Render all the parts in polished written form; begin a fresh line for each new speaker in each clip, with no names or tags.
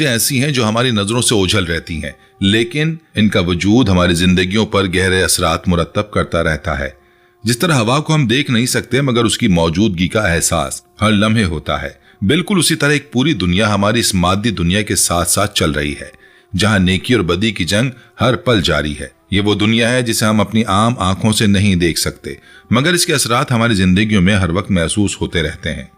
ऐसी हैं जो हमारी नजरों से ओझल रहती हैं, लेकिन इनका वजूद हमारी जिंदगियों पर गहरे असरात मुरतब करता रहता है। जिस तरह हवा को हम देख नहीं सकते मगर उसकी मौजूदगी का एहसास हर लम्हे होता है, बिल्कुल उसी तरह एक पूरी दुनिया हमारी इस मादी दुनिया के साथ साथ चल रही है, जहां नेकी और बदी की जंग हर पल जारी है। ये वो दुनिया है जिसे हम अपनी आम आंखों से नहीं देख सकते, मगर इसके असरात हमारी जिंदगियों में हर वक्त महसूस होते रहते हैं।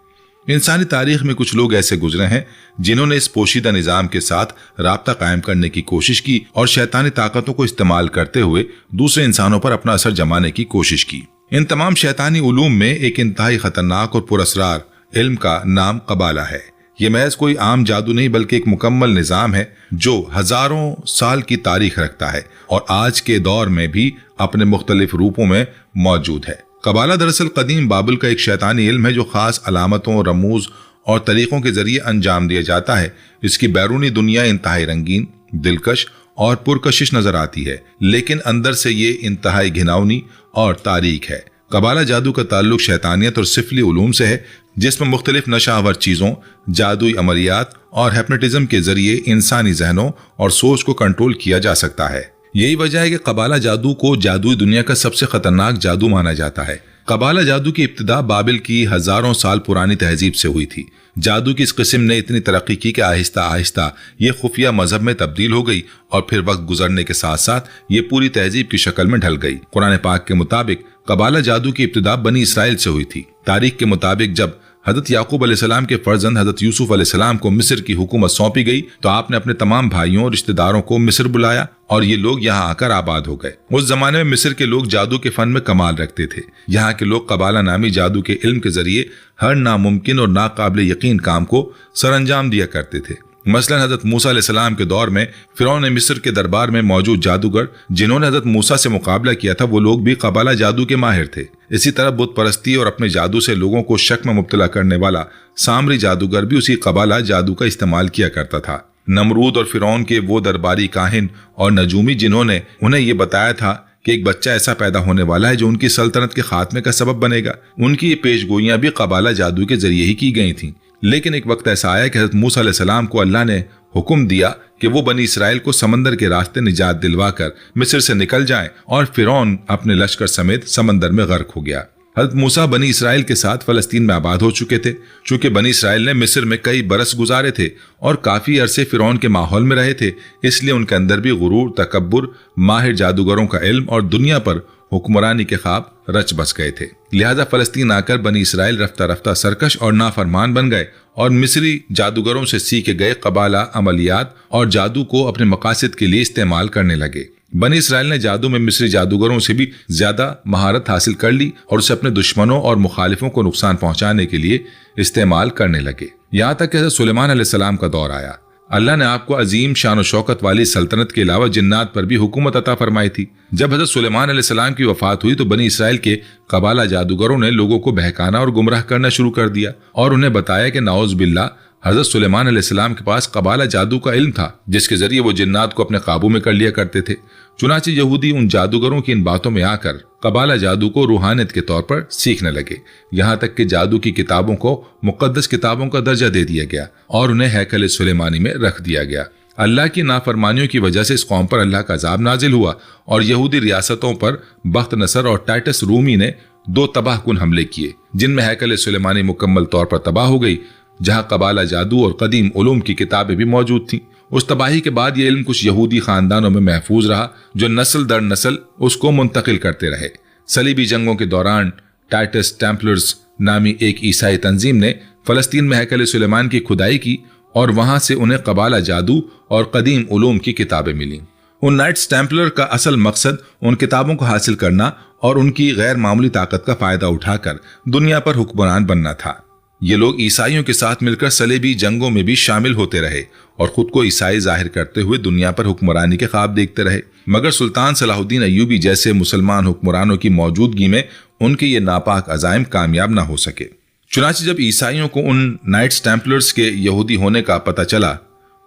इंसानी तारीख में कुछ लोग ऐसे गुजरे हैं जिन्होंने इस पोशीदा निजाम के साथ राब्ता कायम करने की कोशिश की और शैतानी ताकतों को इस्तेमाल करते हुए दूसरे इंसानों पर अपना असर जमाने की कोशिश की। इन तमाम शैतानी उलूम में एक इंतहाई खतरनाक और पुरअसरार इल्म का नाम कबाला है। ये महज कोई आम जादू नहीं बल्कि एक मुकम्मल निजाम है जो हजारों साल की तारीख रखता है और आज के दौर में भी अपने मुख्तलिफ रूपों में मौजूद है। कबाला दरअसल कदीम बाबिल का एक शैतानी इल्म है जो खास अलामतों, रमूज और तरीकों के जरिए अंजाम दिया जाता है। इसकी बैरूनी दुनिया इंतहाई रंगीन, दिलकश और पुरकशिश नजर आती है, लेकिन अंदर से ये इंतहाई घिनौनी और तारीक है। कबाला जादू का ताल्लुक शैतानियत और सिफली उलूम से है, जिसमें मुख्तलिफ नशावर चीजों, जादुई अमलियात और हिप्नोटिज्म के जरिए इंसानी जहनों और सोच को कंट्रोल किया जा सकता है। यही वजह है कि कबाला जादू को जादुई दुनिया का सबसे खतरनाक जादू माना जाता है। कबाला जादू की इब्तिदा बाबिल की हजारों साल पुरानी तहजीब से हुई थी। जादू की इस किस्म ने इतनी तरक्की की कि आहिस्ता आहिस्ता ये खुफिया मजहब में तब्दील हो गई और फिर वक्त गुजरने के साथ साथ ये पूरी तहजीब की शक्ल में ढल गई। कुरान पाक के मुताबिक कबाला जादू की इब्तिदा बनी इसराइल से हुई थी। तारीख के मुताबिक जब हजरत याकूब अलैहिस्सलाम के फर्जंद हजरत यूसुफ अलैहिस्सलाम को मिस्र की हुकूमत सौंपी गई तो आपने अपने तमाम भाइयों और रिश्तेदारों को मिस्र बुलाया और ये लोग यहाँ आकर आबाद हो गए। उस जमाने में मिस्र के लोग जादू के फन में कमाल रखते थे। यहाँ के लोग कबाला नामी जादू के इल्म के जरिए हर नामुमकिन और नाकाबिल यकीन काम को सरअंजाम दिया करते थे। मसलन हजरत मूसा अलैहिस्सलाम के दौर में फिरौन मिस्र के दरबार में मौजूद जादूगर जिन्होंने हजरत मूसा से मुकाबला किया था वो लोग भी कबाला जादू के माहिर थे। इसी तरह बुत परस्ती और अपने जादू से लोगों को शक में मुब्तला करने वाला सामरी जादूगर भी उसी कबाला जादू का इस्तेमाल किया करता था। नमरूद और फिरौन के वो दरबारी काहिन और नजूमी जिन्होंने उन्हें ये बताया था कि एक बच्चा ऐसा पैदा होने वाला है जो उनकी सल्तनत के खात्मे का सबब बनेगा, उनकी ये पेशगोइयां भी कबाला जादू के जरिए ही की गई थीं। लेकिन एक वक्त ऐसा आया कि हज़रत मूसा अलैहिस्सलाम को अल्लाह ने हुक्म दिया कि वो बनी इसराइल को समंदर के रास्ते निजात दिलवाकर मिस्र से निकल जाएं और फिरौन अपने लश्कर समेत समंदर में गर्क हो गया। हज़रत मूसा बनी इसराइल के साथ फलस्तीन में आबाद हो चुके थे। चूंकि बनी इसराइल ने मिस्र में कई बरस गुजारे थे और काफी अरसे फिरौन के माहौल में रहे थे, इसलिए उनके अंदर भी गुरूर, तकब्बुर, माहिर जादूगरों का इल्म और दुनिया पर हुक्मरानी के ख्वाब रच बस गए थे। लिहाजा फलस्तीन आकर बनी इसराइल रफ्ता रफ्ता सरकश और नाफरमान बन गए और मिस्री जादूगरों से सीखे गए कबाला अमलियात और जादू को अपने मकासद के लिए इस्तेमाल करने लगे। बनी इसराइल ने जादू में मिस्री जादूगरों से भी ज्यादा महारत हासिल कर ली और उसे अपने दुश्मनों और मुखालिफों को नुकसान पहुंचाने के लिए इस्तेमाल करने लगे। यहाँ तक कि हज़रत सुलेमान अलैहिस्सलाम का दौर आया। अल्लाह ने आपको अजीम शान और शौकत वाली सल्तनत के अलावा जिन्नात पर भी हुकूमत अता फरमाई थी। जब हज़रत सुलेमान अलैहिस्सलाम की वफात हुई तो बनी इसराइल के कबाला जादूगरों ने लोगों को बहकाना और गुमराह करना शुरू कर दिया और उन्हें बताया कि नाउज़ बिल्लाह हज़रत सुलेमान अलैहिस्सलाम के पास कबाला जादू का इल्म था जिसके जरिए वो जिन्नात को अपने काबू में कर लिया करते थे। चुनांचे यहूदी उन जादूगरों की इन बातों में आकर कबाला जादू को रूहानियत के तौर पर सीखने लगे। यहाँ तक कि जादू की किताबों को मुकद्दस किताबों का दर्जा दे दिया गया और उन्हें हैकल सुलेमानी में रख दिया गया। अल्लाह की नाफरमानियों की वजह से इस कौम पर अल्लाह का अजाब नाजिल हुआ और यहूदी रियासतों पर बख्त नसर और टाइटस रूमी ने 2 तबाहकुन हमले किए, जिनमें हैकल सुलेमानी मुकम्मल तौर पर तबाह हो गई, जहां कबाला जादू और कदीम उलूम की किताबें भी मौजूद थीं। उस तबाही के बाद ये इल्म कुछ यहूदी खानदानों में महफूज रहा जो नस्ल दर नस्ल उसको मुंतकिल करते रहे। सलीबी जंगों के दौरान टाइटस टेम्पलर्स नामी एक ईसाई तंजीम ने फलस्तीन में हैकल सुलेमान की खुदाई की और वहां से उन्हें कबाला जादू और कदीम उलूम की किताबें मिली। उन नाइट्स टेम्पलर का असल मकसद उन किताबों को हासिल करना और उनकी गैर मामूली ताकत का फायदा उठाकर दुनिया पर हुक्मरान बनना था। ये लोग ईसाइयों के साथ मिलकर सलेबी जंगों में भी शामिल होते रहे और खुद को ईसाई जाहिर करते हुए दुनिया पर हुक्मरानी के ख्वाब देखते रहे, मगर सुल्तान सलाहुद्दीन अय्यूबी जैसे मुसलमान हुक्मरानों की मौजूदगी में उनके ये नापाक अजाइम कामयाब ना हो सके। चुनांचे जब ईसाइयों को उन नाइट्स टेम्पलर्स के यहूदी होने का पता चला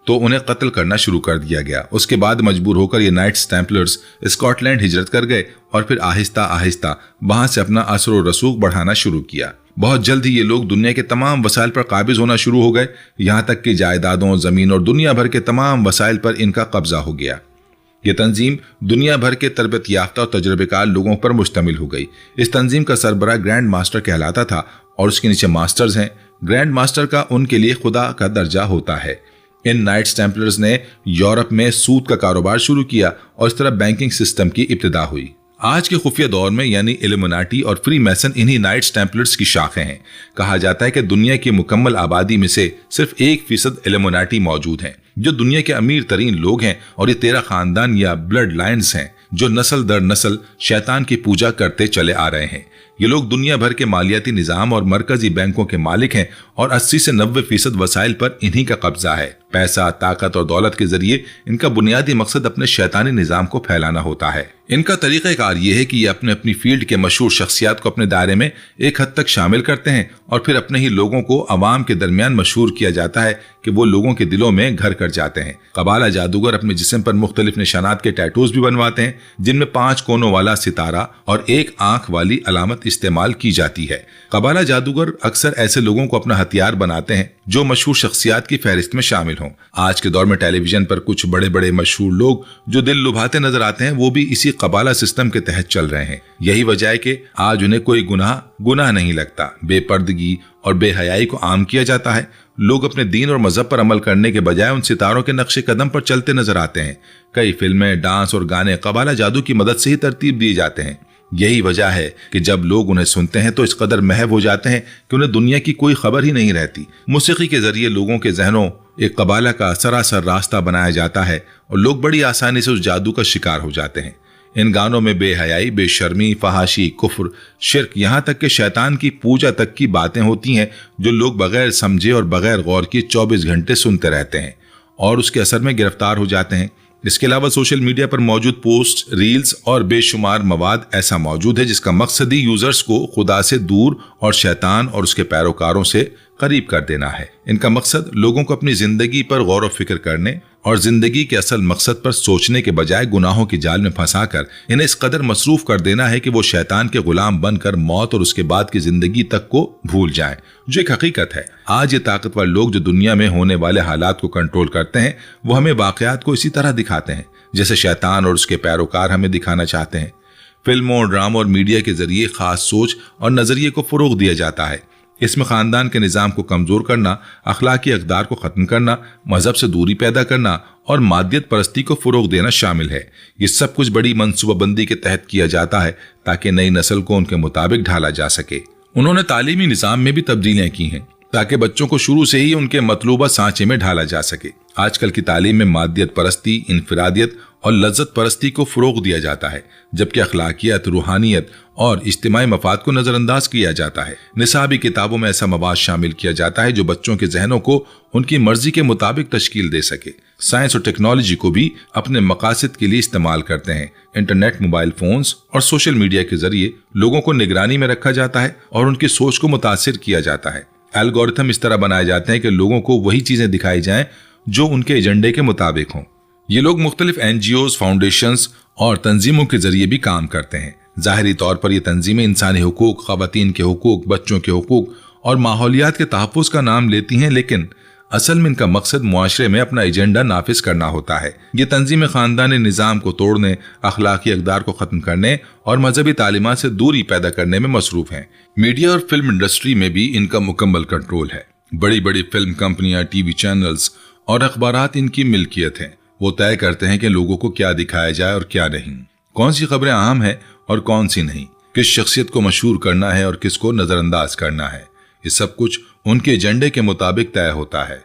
तो उन्हें कत्ल करना शुरू कर दिया गया। उसके बाद मजबूर होकर ये नाइट्स टेम्पलर्स स्कॉटलैंड हिजरत कर गए और फिर आहिस्ता आहिस्ता वहां से अपना असर और रसूख बढ़ाना शुरू किया। बहुत जल्द ही ये लोग दुनिया के तमाम वसाइल पर काबिज होना शुरू हो गए, यहाँ तक कि जायदादों, जमीन और दुनिया भर के तमाम वसाइल पर इनका कब्जा हो गया। ये तंजीम दुनिया भर के तरबियत याफ्ता और तजुर्बेकार लोगों पर मुश्तमिल हो गई। इस तंजीम का सरबराह ग्रैंड मास्टर कहलाता था और उसके नीचे मास्टर्स हैं। ग्रैंड मास्टर का उनके लिए खुदा का दर्जा होता है। इन नाइट्स टेम्पलर्स ने यूरोप में सूद का कारोबार शुरू किया और इस तरह बैंकिंग सिस्टम की इब्तिदा हुई। आज के खुफिया दौर में यानी इल्यूमिनाटी और फ्री मैसन इन्हीं नाइट्स टेम्पलर्स की शाखें हैं। कहा जाता है कि दुनिया की मुकम्मल आबादी में से सिर्फ 1% इल्यूमिनाटी मौजूद हैं, जो दुनिया के अमीर तरीन लोग हैं, और ये 13 खानदान या ब्लड लाइन्स हैं जो नस्ल दर नस्ल शैतान की पूजा करते चले आ रहे हैं। ये लोग दुनिया भर के मालियाती निजाम और मरकजी बैंकों के मालिक हैं और 80 से 90% वसाइल पर इन्हीं का कब्जा है। पैसा, ताकत और दौलत के जरिए इनका बुनियादी मकसद अपने शैतानी निजाम को फैलाना होता है। इनका तरीक़ाकार ये है कि ये अपने अपनी फील्ड के मशहूर शख्सियात को अपने दायरे में एक हद तक शामिल करते हैं और फिर अपने ही लोगों को अवाम के दरमियान मशहूर किया जाता है कि वो लोगों के दिलों में घर कर जाते हैं। कबाला जादूगर अपने जिस्म पर मुख्तलिफ निशानात के टैटूज भी बनवाते हैं, जिनमें 5 कोनों वाला सितारा और 1 आंख वाली अलामत इस्तेमाल की जाती है। कबाला जादूगर अक्सर ऐसे लोगों को अपना हथियार बनाते हैं जो मशहूर शख्सियात की फहरिस्त में शामिल हों। आज के दौर में टेलीविजन पर कुछ बड़े बड़े मशहूर लोग जो दिल लुभाते नजर आते हैं, वो भी इसी कबाला सिस्टम के तहत चल रहे हैं। यही वजह है कि आज उन्हें कोई गुनाह नहीं लगता। बेपर्दगी और बेहयाई को आम किया जाता है। लोग अपने दीन और मजहब पर अमल करने के बजाय उन सितारों के नक्शे कदम पर चलते नजर आते हैं। कई फिल्में, डांस और गाने कबाला जादू की मदद से ही तरतीब दिए जाते हैं। यही वजह है कि जब लोग उन्हें सुनते हैं तो इस कदर महव हो जाते हैं कि उन्हें दुनिया की कोई खबर ही नहीं रहती। मौसीकी के जरिए लोगों के जहनों एक कबाला का सरासर रास्ता बनाया जाता है और लोग बड़ी आसानी से उस जादू का शिकार हो जाते हैं। इन गानों में बेहयाई, बेशर्मी, फहाशी, कुफ्र, शिर्क, यहाँ तक कि शैतान की पूजा तक की बातें होती हैं जो लोग बगैर समझे और बगैर गौर किए 24 घंटे सुनते रहते हैं और उसके असर में गिरफ्तार हो जाते हैं। इसके अलावा सोशल मीडिया पर मौजूद पोस्ट, रील्स और बेशुमार मवाद ऐसा मौजूद है जिसका मकसद ही यूजर्स को खुदा से दूर और शैतान और उसके पैरोकारों से करीब कर देना है। इनका मकसद लोगों को अपनी जिंदगी पर गौर व फिक्र करने और जिंदगी के असल मकसद पर सोचने के बजाय गुनाहों की जाल में फंसाकर इन्हें इस कदर मसरूफ कर देना है कि वो शैतान के गुलाम बनकर मौत और उसके बाद की जिंदगी तक को भूल जाएं, जो एक हकीकत है। आज ये ताकतवर लोग जो दुनिया में होने वाले हालात को कंट्रोल करते हैं, वो हमें वाकयात को इसी तरह दिखाते हैं जैसे शैतान और उसके पैरोकार हमें दिखाना चाहते हैं। फिल्मों, ड्रामों और मीडिया के जरिए खास सोच और नजरिए को फरोग दिया जाता है। इसमें खानदान के निजाम को कमजोर करना, अखलाकी अक़दार को खत्म करना, मजहब से दूरी पैदा करना और मादियत परस्ती को फरोग देना शामिल है। ये सब कुछ बड़ी मनसूबाबंदी के तहत किया जाता है ताकि नई नस्ल को उनके मुताबिक ढाला जा सके। उन्होंने तालीमी निजाम में भी तब्दीलियां की हैं ताकि बच्चों को शुरू से ही उनके मतलूबा सांचे में ढाला जा सके। आजकल की तालीम में मादियत परस्ती, इनफरादियत और लज्जत परस्ती को फरोग दिया जाता है, जबकि अखलाकियत, रूहानियत और इज्तिमाई मफाद को नजरअंदाज किया जाता है। निसाबी किताबों में ऐसा मवाद शामिल किया जाता है जो बच्चों के जहनों को उनकी मर्जी के मुताबिक तश्कील दे सके। साइंस और टेक्नोलॉजी को भी अपने मकासद के लिए इस्तेमाल करते हैं। इंटरनेट, मोबाइल फोन्स और सोशल मीडिया के जरिए लोगों को निगरानी में रखा जाता है और उनकी सोच को मुतासिर किया जाता है। एल्गोरिथम इस तरह बनाए जाते हैं कि लोगों को वही चीजें दिखाई जाएं जो उनके एजेंडे के मुताबिक हों। ये लोग मुख्तलिफ NGOs, फाउंडेशंस और तंजीमों के जरिए भी काम करते हैं। जाहिरी तौर पर ये तंजीमें इंसानी हुकूक, खवातीन के हुकूक, बच्चों के हुकूक और माहौलियात के तहफ़्फ़ुज़ का नाम लेती हैं, लेकिन असल में इनका मकसद मुआशरे में अपना एजेंडा नाफिज करना होता है। ये तंजीमें खानदानी निज़ाम को तोड़ने, अखलाकी अक़दार को ख़त्म करने और मजहबी तालीमात से दूरी पैदा करने में मसरूफ़ हैं। मीडिया और फिल्म इंडस्ट्री में भी इनका मुकम्मल कंट्रोल है। बड़ी बड़ी फिल्म कंपनियां, TV चैनल्स और अखबारात इनकी मिल्कियत हैं। वो तय करते हैं कि लोगों को क्या दिखाया जाए और क्या नहीं, कौन सी खबरें अहम है और कौन सी नहीं, किस शख्सियत को मशहूर करना है और किसको नजरअंदाज करना है। ये सब कुछ उनके एजेंडे के मुताबिक तय होता है।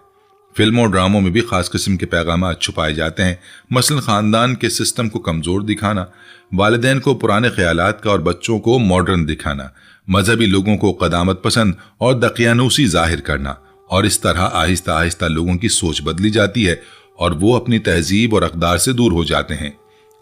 फिल्मों और ड्रामों में भी खास किस्म के पैगाम छुपाए जाते हैं, मसलन खानदान के सिस्टम को कमजोर दिखाना, वालिदैन को पुराने ख्यालात का और बच्चों को मॉडर्न दिखाना, मजहबी लोगों को क़दामत पसंद और दकियानूसी जाहिर करना। और इस तरह आहिस्ता आहिस्ता लोगों की सोच बदली जाती है और वो अपनी तहजीब और अक़दार से दूर हो जाते हैं।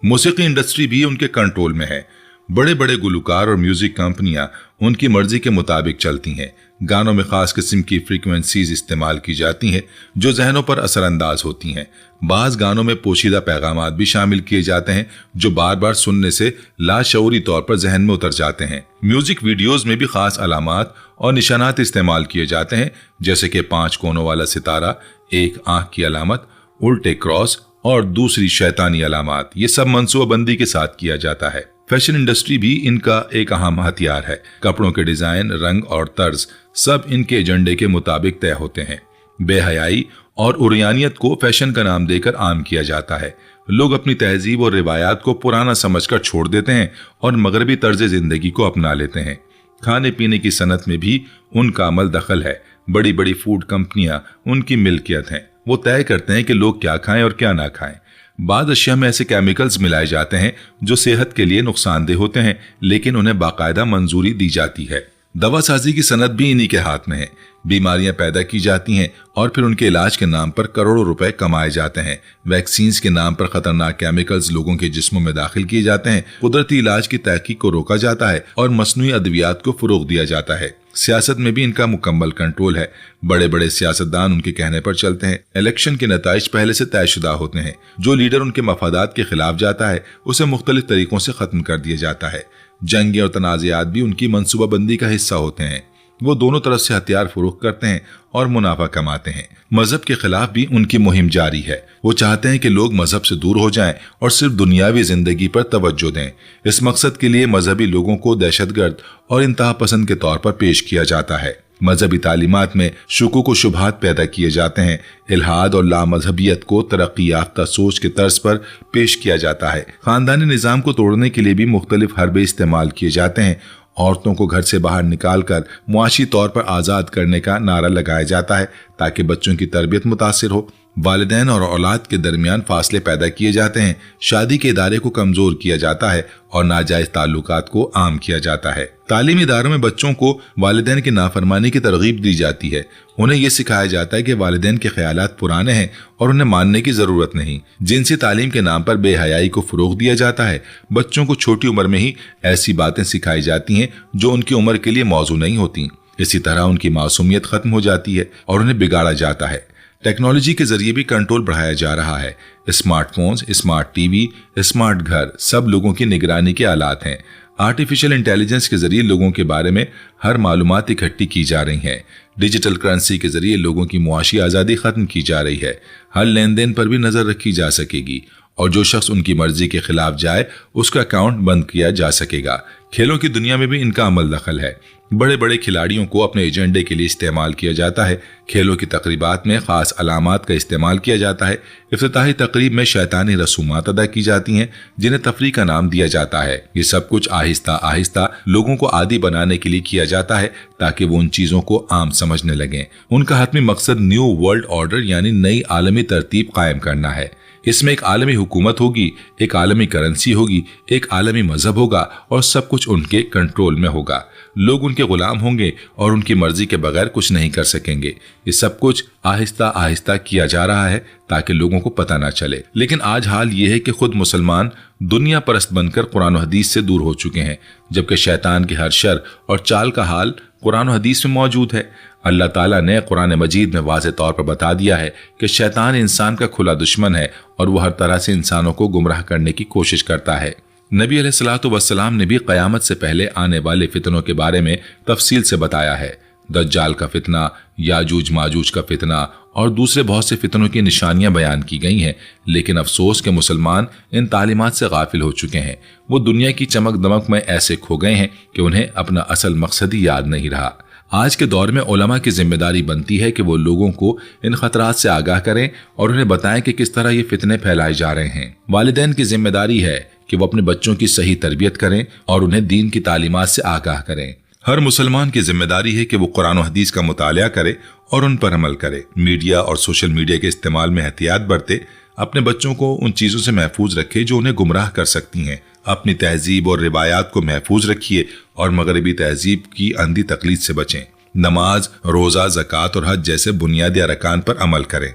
मौसीकी इंडस्ट्री भी उनके कंट्रोल में है। बड़े बड़े गुलकार और म्यूजिक कंपनियां उनकी मर्जी के मुताबिक चलती हैं। गानों में खास किस्म की फ्रीक्वेंसीज इस्तेमाल की जाती हैं जो जहनों पर असरअंदाज होती हैं। बाज गानों में पोशीदा पैगामात भी शामिल किए जाते हैं जो बार बार सुनने से लाशऊरी तौर पर जहन में उतर जाते हैं। म्यूजिक वीडियोज में भी खास अलामात और निशानात इस्तेमाल किए जाते हैं, जैसे कि 5 कोनों वाला सितारा, एक आंख की अलामत, उल्टे क्रॉस और दूसरी शैतानी अलामात। ये सब मनसूबाबंदी के साथ किया जाता है। फैशन इंडस्ट्री भी इनका एक अहम हथियार है। कपड़ों के डिजाइन, रंग और तर्ज सब इनके एजेंडे के मुताबिक तय होते हैं। बेहयाई और उरियानियत को फैशन का नाम देकर आम किया जाता है। लोग अपनी तहजीब और रिवायात को पुराना समझकर छोड़ देते हैं और मगरबी तर्ज जिंदगी को अपना लेते हैं। खाने पीने की सनत में भी उनका अमल दखल है। बड़ी बड़ी फूड कंपनियां उनकी मिल्कियत हैं। वो तय करते हैं कि लोग क्या खाएं और क्या ना खाएं। बाद अशिया में ऐसे केमिकल्स मिलाए जाते हैं जो सेहत के लिए नुकसानदेह होते हैं, लेकिन उन्हें बाकायदा मंजूरी दी जाती है। दवा साजी की सनत भी इन्हीं के हाथ में है। बीमारियां पैदा की जाती हैं और फिर उनके इलाज के नाम पर करोड़ों रुपए कमाए जाते हैं। वैक्सीन्स के नाम पर खतरनाक केमिकल्स लोगों के जिस्मों में दाखिल किए जाते हैं। कुदरती इलाज की तहकीक को रोका जाता है और मसनूई अद्वियात को फरोग दिया जाता है। सियासत में भी इनका मुकम्मल कंट्रोल है। बड़े बड़े सियासतदान उनके कहने पर चलते हैं। इलेक्शन के नताइज पहले से तयशुदा होते हैं। जो लीडर उनके मफादात के खिलाफ जाता है उसे मुख्तलिफ तरीकों से खत्म कर दिया जाता है। जंगें और तनाज़ात भी उनकी मनसूबाबंदी का हिस्सा होते हैं। वो दोनों तरफ से हथियार फरोख्त करते हैं और मुनाफा कमाते हैं। मजहब के खिलाफ भी उनकी मुहिम जारी है। वो चाहते हैं कि लोग मजहब से दूर हो जाएं और सिर्फ दुनियावी जिंदगी पर तवज्जो दें। इस मकसद के लिए मजहबी लोगों को दहशतगर्द और इंतहा पसंद के तौर पर पेश किया जाता है। मजहबी तालीमात में शुकूक व शुबहात पैदा किए जाते हैं। इल्हाद और लामजहबियत को तरक्की याफ्ता सोच के तर्ज पर पेश किया जाता है। खानदानी निज़ाम को तोड़ने के लिए भी मुख्तलिफ हरबे इस्तेमाल किए जाते हैं। औरतों को घर से बाहर निकालकर मुआशी तौर पर आज़ाद करने का नारा लगाया जाता है ताकि बच्चों की तरबियत मुतासिर हो। वालिदैन और औलाद के दरमियान फासले पैदा किए जाते हैं। शादी के इदारे को कमजोर किया जाता है और नाजायज ताल्लुकात को आम किया जाता है। तालीमी इदारों में बच्चों को वालिदैन की नाफरमानी की तरगीब दी जाती है। उन्हें यह सिखाया जाता है कि वालिदैन के ख्यालात पुराने हैं और उन्हें मानने की जरूरत नहीं। जिनसी तालीम के नाम पर बेहयाई को फरोग दिया जाता है। बच्चों को छोटी उम्र में ही ऐसी बातें सिखाई जाती हैं जो उनकी उम्र के लिए मौजू नहीं होती। इसी तरह उनकी मासूमियत खत्म हो जाती है और उन्हें बिगाड़ा जाता है। टेक्नोलॉजी के जरिए भी कंट्रोल बढ़ाया जा रहा है। स्मार्टफोन्स, स्मार्ट टीवी, स्मार्ट घर सब लोगों की निगरानी के आलात हैं। आर्टिफिशियल इंटेलिजेंस के जरिए लोगों के बारे में हर मालूमात इकट्ठी की जा रही है। डिजिटल करेंसी के जरिए लोगों की मुआशी आज़ादी खत्म की जा रही है। हर लेन देन पर भी नजर रखी जा सकेगी और जो शख्स उनकी मर्जी के खिलाफ जाए उसका अकाउंट बंद किया जा सकेगा। खेलों की दुनिया में भी इनका अमल दखल है। बड़े बड़े खिलाड़ियों को अपने एजेंडे के लिए इस्तेमाल किया जाता है। खेलों की तकरीबात में खास अलामात का इस्तेमाल किया जाता है। इफ्तिताही तकरीब में शैतानी रसूमात अदा की जाती हैं जिन्हें तफरीह का नाम दिया जाता है। ये सब कुछ आहिस्ता आहिस्ता लोगों को आदी बनाने के लिए किया जाता है ताकि वो उन चीजों को आम समझने लगें। उनका हतमी मकसद न्यू वर्ल्ड ऑर्डर यानी नई आलमी तरतीब कायम करना है। इसमें एक आलमी हुकूमत होगी, एक आलमी करेंसी होगी, एक आलमी मजहब होगा और सब कुछ उनके कंट्रोल में होगा। लोग उनके गुलाम होंगे और उनकी मर्जी के बगैर कुछ नहीं कर सकेंगे। ये सब कुछ आहिस्ता आहिस्ता किया जा रहा है ताकि लोगों को पता ना चले। लेकिन आज हाल ये है कि खुद मुसलमान दुनिया परस्त बनकर कुरान और हदीस से दूर हो चुके हैं, जबकि शैतान की हर शर और चाल का हाल कुरान और हदीस में मौजूद है। अल्लाह ताला ने कुरान मजीद में वाज़ेह तौर पर बता दिया है कि शैतान इंसान का खुला दुश्मन है और वह हर तरह से इंसानों को गुमराह करने की कोशिश करता है। नबी अलैहिस्सलातु वस्सलाम ने भी क़यामत से पहले आने वाले फितनों के बारे में तफसील से बताया है। दज्जाल का फितना, याजूज माजूज का फितना और दूसरे बहुत से फितनों की निशानियां बयान की गई हैं। लेकिन अफसोस के मुसलमान इन तालीमात से गाफिल हो चुके हैं। वो दुनिया की चमक दमक में ऐसे खो गए हैं कि उन्हें अपना असल मकसद ही याद नहीं रहा। आज के दौर में उलमा की जिम्मेदारी बनती है कि वो लोगों को इन खतरात से आगाह करें और उन्हें बताएं कि किस तरह ये फितने फैलाए जा रहे हैं। वालिदैन की जिम्मेदारी है कि वो अपने बच्चों की सही तरबियत करें और उन्हें दीन की तालीमात से आगाह करें। हर मुसलमान की जिम्मेदारी है कि वो कुरान और हदीस का मुतालिया करे और उन पर अमल करे। मीडिया और सोशल मीडिया के इस्तेमाल में एहतियात बरते। अपने बच्चों को उन चीजों से महफूज रखे जो उन्हें गुमराह कर सकती हैं। अपनी तहजीब और रिवायात को महफूज रखिए और मगरबी तहजीब की अंधी तकलीद से बचें। नमाज, रोजा, ज़कात और हज जैसे बुनियादी अरकान पर अमल करें।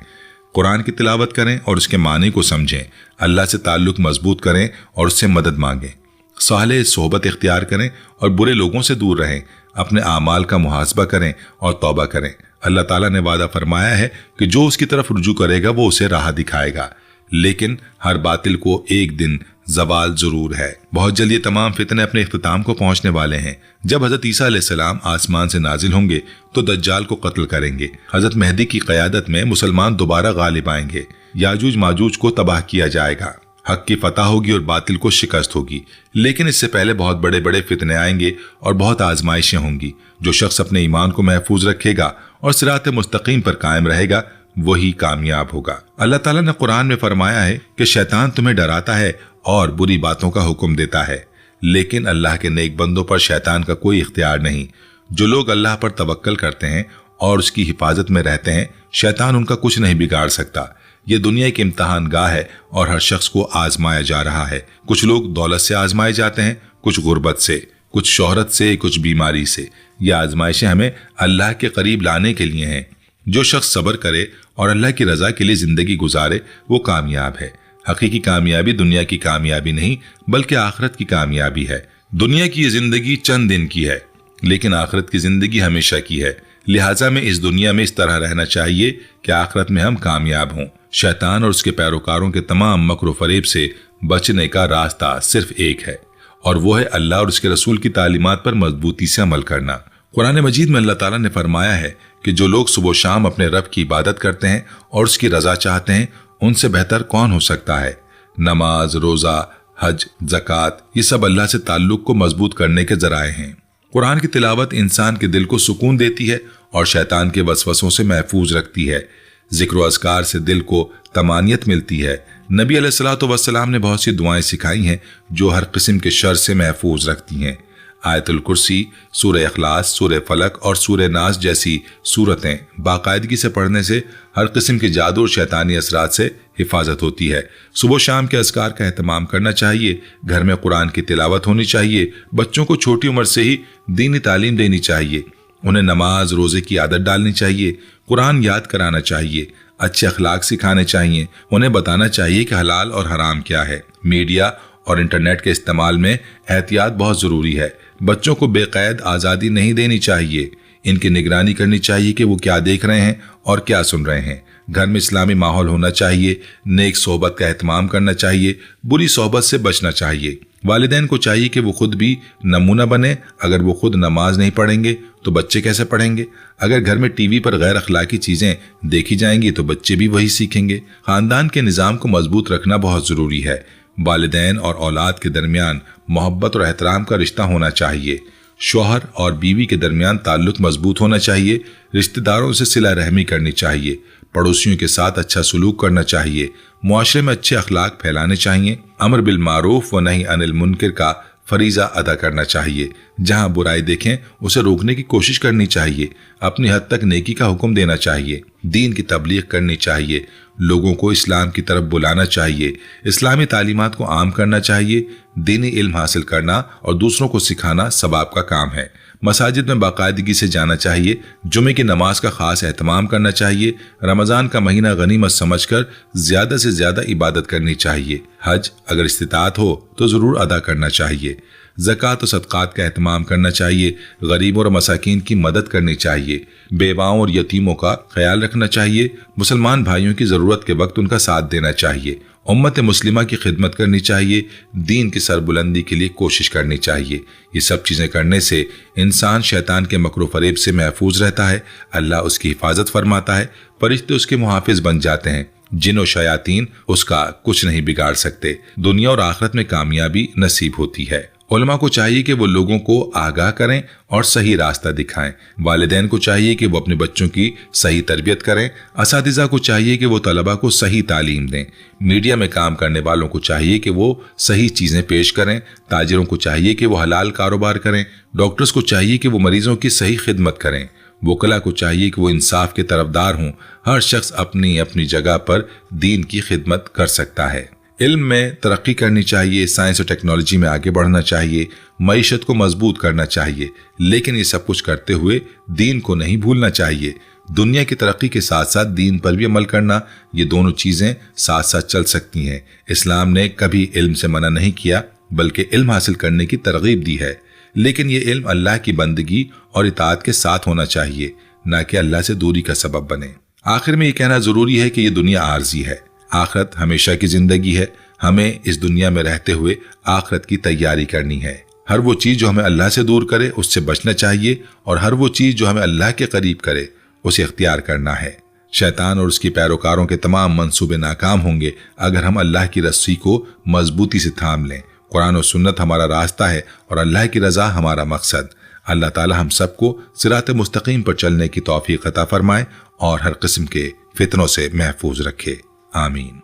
कुरान की तिलावत करें और उसके मानी को समझें। अल्लाह से ताल्लुक मजबूत करें और उससे मदद मांगें। सालेह सोहबत इख्तियार करें और बुरे लोगों से दूर रहें। अपने आमाल का मुहासबा करें और तौबा करें। अल्लाह ताला ने वादा फरमाया है कि जो उसकी तरफ रुजू करेगा वो उसे राह दिखाएगा, लेकिन हर बातिल को एक दिन जवाल जरूर है। बहुत जल्द ये तमाम फितने अपने इख्तिताम को पहुंचने वाले हैं। जब हजरत ईसा अलैहिस्सलाम आसमान से नाजिल होंगे तो दज्जाल को कत्ल करेंगे। हजरत मेहदी की क़यादत में मुसलमान दोबारा गालिब आएंगे। याजूज माजूज को तबाह किया जाएगा। हक की फतह होगी और बातिल को शिकस्त होगी। लेकिन इससे पहले बहुत बड़े बड़े फितने आएंगे और बहुत आजमाइशें होंगी। जो शख्स अपने ईमान को महफूज रखेगा और सिरात मुस्तकीम पर कायम रहेगा वही कामयाब होगा। अल्लाह ताला ने कुरान में फरमाया है कि शैतान तुम्हें डराता है और बुरी बातों का हुक्म देता है, लेकिन अल्लाह के नेक बंदों पर शैतान का कोई इख्तियार नहीं। जो लोग अल्लाह पर तवक्कल करते हैं और उसकी हिफाजत में रहते हैं, शैतान उनका कुछ नहीं बिगाड़ सकता। ये दुनिया की इम्तहान गाह है और हर शख्स को आजमाया जा रहा है। कुछ लोग दौलत से आजमाए जाते हैं, कुछ गुर्बत से, कुछ शोहरत से, कुछ बीमारी से। ये आजमाइशें हमें अल्लाह के करीब लाने के लिए हैं। जो शख्स सब्र करे और अल्लाह की रजा के लिए जिंदगी गुजारे वो कामयाब है। हकीकी कामयाबी दुनिया की कामयाबी नहीं बल्कि आखिरत की कामयाबी है। दुनिया की ये जिंदगी चंद दिन की है, लेकिन आखिरत की जिंदगी हमेशा की है। लिहाजा में इस दुनिया में इस तरह रहना चाहिए कि आखिरत में हम कामयाब हों। शैतान और उसके पैरोकारों के तमाम मकरो फरेब से बचने का रास्ता सिर्फ एक है, और वो है अल्लाह और उसके रसूल की तालीमात पर मजबूती से अमल करना। कुरान मजीद में अल्लाह ताला ने फरमाया है कि जो लोग सुबह शाम अपने रब की इबादत करते हैं और उसकी रजा चाहते हैं, उनसे बेहतर कौन हो सकता है। नमाज, रोजा, हज, ज़कात, ये सब अल्लाह से ताल्लुक को मजबूत करने के जराए हैं। कुरान की तिलावत इंसान के दिल को सुकून देती है और शैतान के वसवसों से महफूज रखती है। जिक्र व अज़कार से दिल को तमानियत मिलती है। नबी अलैहिस्सलातु वस्सलाम ने बहुत सी दुआएं सिखाई हैं जो हर किस्म के शर से महफूज रखती हैं। आयतुल कुर्सी, सूरह इखलास, सूरह फलक और सूरह नास जैसी सूरतें बाकायदगी से पढ़ने से हर किस्म के जादू और शैतानी असरात से हिफाजत होती है। सुबह शाम के अज़कार का एहतमाम करना चाहिए। घर में कुरान की तिलावत होनी चाहिए। बच्चों को छोटी उम्र से ही दीनी तालीम देनी चाहिए। उन्हें नमाज, रोजे की आदत डालनी चाहिए। कुरान याद कराना चाहिए। अच्छे अखलाक सिखाने चाहिए। उन्हें बताना चाहिए कि हलाल और हराम क्या है। मीडिया और इंटरनेट के इस्तेमाल में एहतियात बहुत जरूरी है। बच्चों को बेक़ैद आज़ादी नहीं देनी चाहिए। इनकी निगरानी करनी चाहिए कि वो क्या देख रहे हैं और क्या सुन रहे हैं। घर में इस्लामी माहौल होना चाहिए। नेक सोहबत का एहतमाम करना चाहिए। बुरी सोहबत से बचना चाहिए। वालिदैन को चाहिए कि वो खुद भी नमूना बने। अगर वो खुद नमाज नहीं पढ़ेंगे तो बच्चे कैसे पढ़ेंगे। अगर घर में टीवी पर गैर अखलाकी चीजें देखी जाएंगी तो बच्चे भी वही सीखेंगे। खानदान के निज़ाम को मजबूत रखना बहुत जरूरी है। वालिदैन और औलाद के दरमियान मोहब्बत और एहतराम का रिश्ता होना चाहिए। शौहर और बीवी के दरमियान ताल्लुक मजबूत होना चाहिए। रिश्तेदारों से सिला रहमी करनी चाहिए। पड़ोसियों के साथ अच्छा सलूक करना चाहिए। मुआशरे में अच्छे अखलाक फैलाने चाहिए। अमर बिल मारूफ व नही अनिल मुनकर का फरीजा अदा करना चाहिए। जहां बुराई देखें उसे रोकने की कोशिश करनी चाहिए। अपनी हद तक नेकी का हुक्म देना चाहिए। दीन की तबलीग करनी चाहिए। लोगों को इस्लाम की तरफ बुलाना चाहिए। इस्लामी तालीमात को आम करना चाहिए। दीनी इल्म हासिल करना और दूसरों को सिखाना सवाब का काम है। मसाजिद में बाकायदगी से जाना चाहिए। जुमे की नमाज का खास एहतमाम करना चाहिए। रमज़ान का महीना गनीमत समझकर ज्यादा से ज्यादा इबादत करनी चाहिए। हज अगर इस्तिताअत हो तो जरूर अदा करना चाहिए। ज़कात और सदक़ात का एहतमाम करना चाहिए। गरीबों और मसाकीन की मदद करनी चाहिए। बेवाओं और यतीमों का ख्याल रखना चाहिए। मुसलमान भाइयों की ज़रूरत के वक्त उनका साथ देना चाहिए। उम्मत मुस्लिमा की खिदमत करनी चाहिए। दीन की सरबुलंदी के लिए कोशिश करनी चाहिए। ये सब चीज़ें करने से इंसान शैतान के मकरो फरेब से महफूज रहता है। अल्लाह उसकी हिफाजत फरमाता है। फरिश्ते उसके मुहाफिज बन जाते हैं। जिन और शयातीन उसका कुछ नहीं बिगाड़ सकते। दुनिया और आखिरत में कामयाबी नसीब होती है। उलमा को चाहिए कि वो लोगों को आगाह करें और सही रास्ता दिखाएं। वालिदैन को चाहिए कि वो अपने बच्चों की सही तरबियत करें। असातिज़ा को चाहिए कि वो तलबा को सही तालीम दें। मीडिया में काम करने वालों को चाहिए कि वो सही चीज़ें पेश करें। ताजिरों को चाहिए कि वो हलाल कारोबार करें। डॉक्टर्स को चाहिए कि वो मरीजों की सही खिदमत करें। वकला को चाहिए कि वो इंसाफ के तरफदार हों। हर शख्स अपनी अपनी जगह पर दीन की खिदमत कर सकता है। इल्म में तरक्की करनी चाहिए। साइंस और टेक्नोलॉजी में आगे बढ़ना चाहिए। मईशत को मजबूत करना चाहिए। लेकिन ये सब कुछ करते हुए दीन को नहीं भूलना चाहिए। दुनिया की तरक्की के साथ साथ दीन पर भी अमल करना, ये दोनों चीज़ें साथ साथ चल सकती हैं। इस्लाम ने कभी इल्म से मना नहीं किया, बल्कि इल्म हासिल करने की तरगीब दी है। लेकिन ये इल्म अल्लाह की बंदगी और इताअत के साथ होना चाहिए, न कि अल्लाह से दूरी का सबब बने। आखिर में ये कहना जरूरी है कि ये दुनिया आर्जी है, आखिरत हमेशा की जिंदगी है। हमें इस दुनिया में रहते हुए आखिरत की तैयारी करनी है। हर वो चीज जो हमें अल्लाह से दूर करे उससे बचना चाहिए, और हर वो चीज जो हमें अल्लाह के करीब करे उसे इख्तियार करना है। शैतान और उसकी पैरोकारों के तमाम मंसूबे नाकाम होंगे अगर हम अल्लाह की रस्सी को मजबूती से थाम लें। कुरान और सुन्नत हमारा रास्ता है और अल्लाह की रजा हमारा मकसद। अल्लाह ताला हम सबको सिरात मुस्तकीम पर चलने की तौफीक अता फरमाए और हर किस्म के फितनों से महफूज रखे। आमीन।